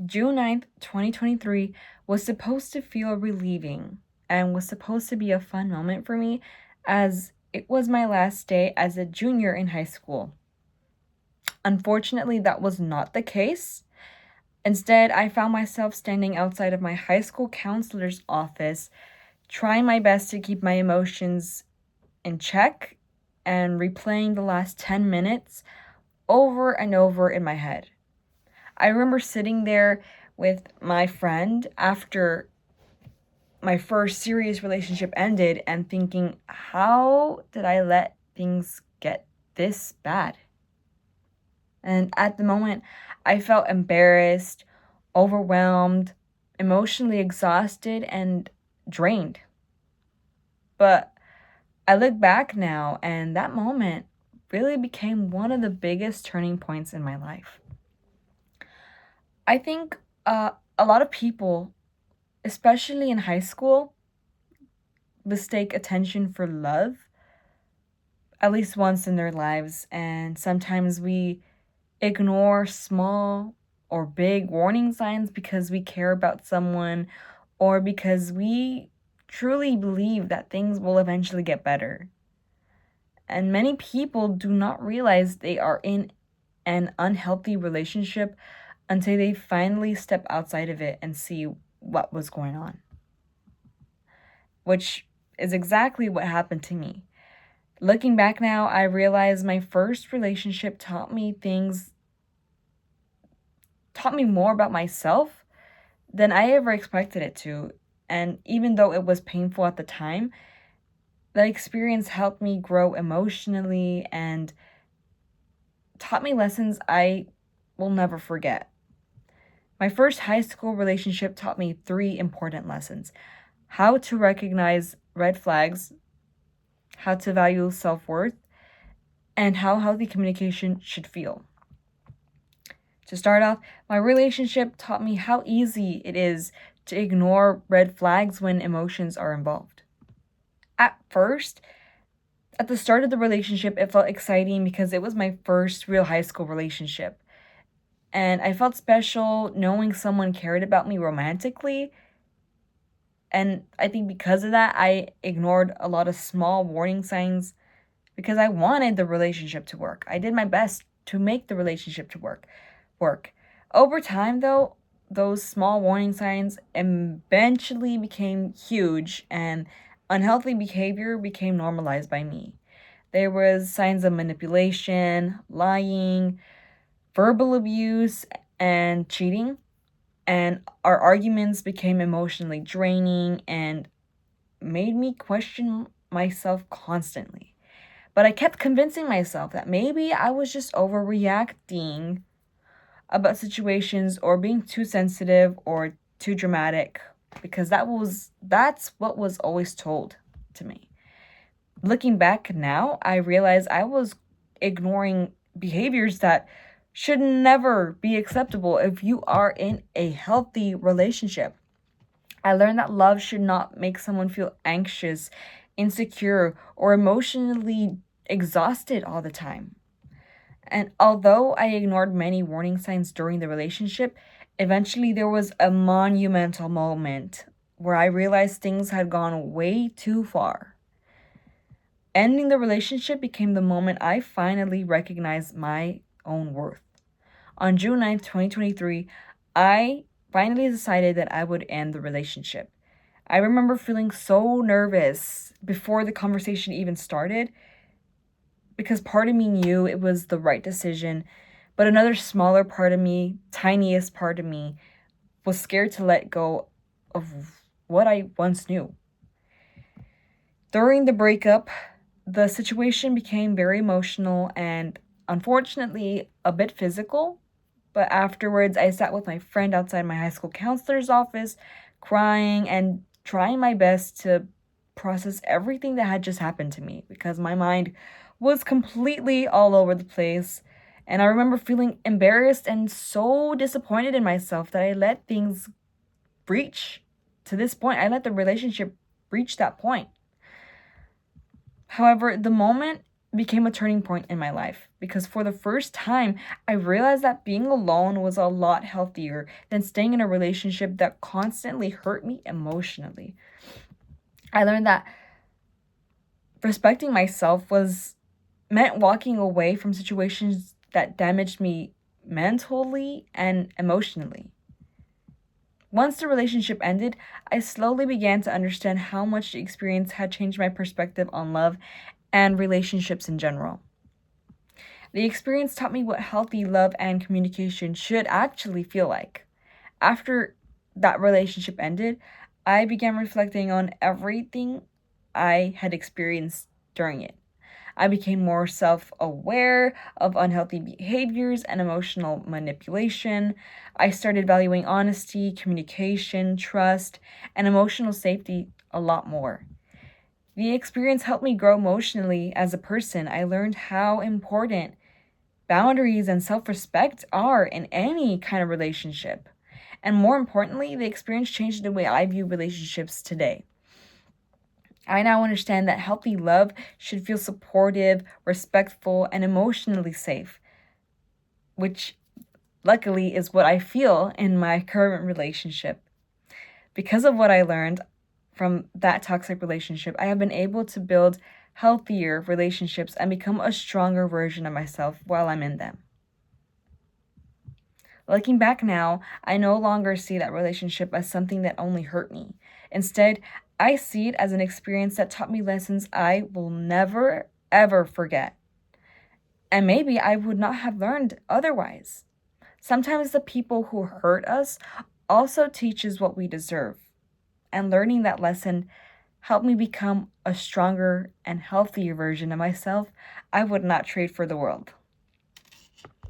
June 9th, 2023 was supposed to feel relieving and was supposed to be a fun moment for me as it was my last day as a junior in high school. Unfortunately, that was not the case. Instead, I found myself standing outside of my high school counselor's office, trying my best to keep my emotions in check and replaying the last 10 minutes over and over in my head. I remember sitting there with my friend after my first serious relationship ended and thinking, how did I let things get this bad? And at the moment, I felt embarrassed, overwhelmed, emotionally exhausted, and drained. But I look back now, and that moment really became one of the biggest turning points in my life. I think a lot of people, especially in high school, mistake attention for love at least once in their lives, and sometimes we ignore small or big warning signs because we care about someone or because we truly believe that things will eventually get better. And many people do not realize they are in an unhealthy relationship until they finally step outside of it and see what was going on, which is exactly what happened to me. Looking back now, I realize my first relationship taught me more about myself than I ever expected it to. And even though it was painful at the time, that experience helped me grow emotionally and taught me lessons I will never forget. My first high school relationship taught me 3 important lessons: how to recognize red flags, how to value self worth, and how healthy communication should feel. To start off, my relationship taught me how easy it is to ignore red flags when emotions are involved. At first, at the start of the relationship, it felt exciting because it was my first real high school relationship. And I felt special knowing someone cared about me romantically. And I think because of that, I ignored a lot of small warning signs because I wanted the relationship to work. I did my best to make the relationship to work. Over time, though, those small warning signs eventually became huge and unhealthy behavior became normalized by me. There was signs of manipulation, lying, verbal abuse, and cheating, and our arguments became emotionally draining and made me question myself constantly. But I kept convincing myself that maybe I was just overreacting about situations or being too sensitive or too dramatic because that's what was always told to me. Looking back now, I realize I was ignoring behaviors that should never be acceptable if you are in a healthy relationship. I learned that love should not make someone feel anxious, insecure, or emotionally exhausted all the time. And although I ignored many warning signs during the relationship, eventually there was a monumental moment where I realized things had gone way too far. Ending the relationship became the moment I finally recognized my own worth. On June 9th, 2023, I finally decided that I would end the relationship. I remember feeling so nervous before the conversation even started because part of me knew it was the right decision, but another smaller part of me, tiniest part of me, was scared to let go of what I once knew. During the breakup, the situation became very emotional and unfortunately a bit physical. But afterwards, I sat with my friend outside my high school counselor's office, crying and trying my best to process everything that had just happened to me because my mind was completely all over the place. And I remember feeling embarrassed and so disappointed in myself that I let things reach to this point. I let the relationship reach that point. However, the moment became a turning point in my life because for the first time, I realized that being alone was a lot healthier than staying in a relationship that constantly hurt me emotionally. I learned that respecting myself was meant walking away from situations that damaged me mentally and emotionally. Once the relationship ended, I slowly began to understand how much the experience had changed my perspective on love and relationships in general. The experience taught me what healthy love and communication should actually feel like. After that relationship ended, I began reflecting on everything I had experienced during it. I became more self aware of unhealthy behaviors and emotional manipulation. I started valuing honesty, communication, trust, and emotional safety a lot more. The experience helped me grow emotionally as a person. I learned how important boundaries and self respect are in any kind of relationship. And more importantly, the experience changed the way I view relationships today. I now understand that healthy love should feel supportive, respectful, and emotionally safe, which luckily is what I feel in my current relationship. Because of what I learned from that toxic relationship, I have been able to build healthier relationships and become a stronger version of myself while I'm in them. Looking back now, I no longer see that relationship as something that only hurt me. Instead, I see it as an experience that taught me lessons I will never, ever forget. And maybe I would not have learned otherwise. Sometimes the people who hurt us also teach us what we deserve. And learning that lesson helped me become a stronger and healthier version of myself I would not trade for the world.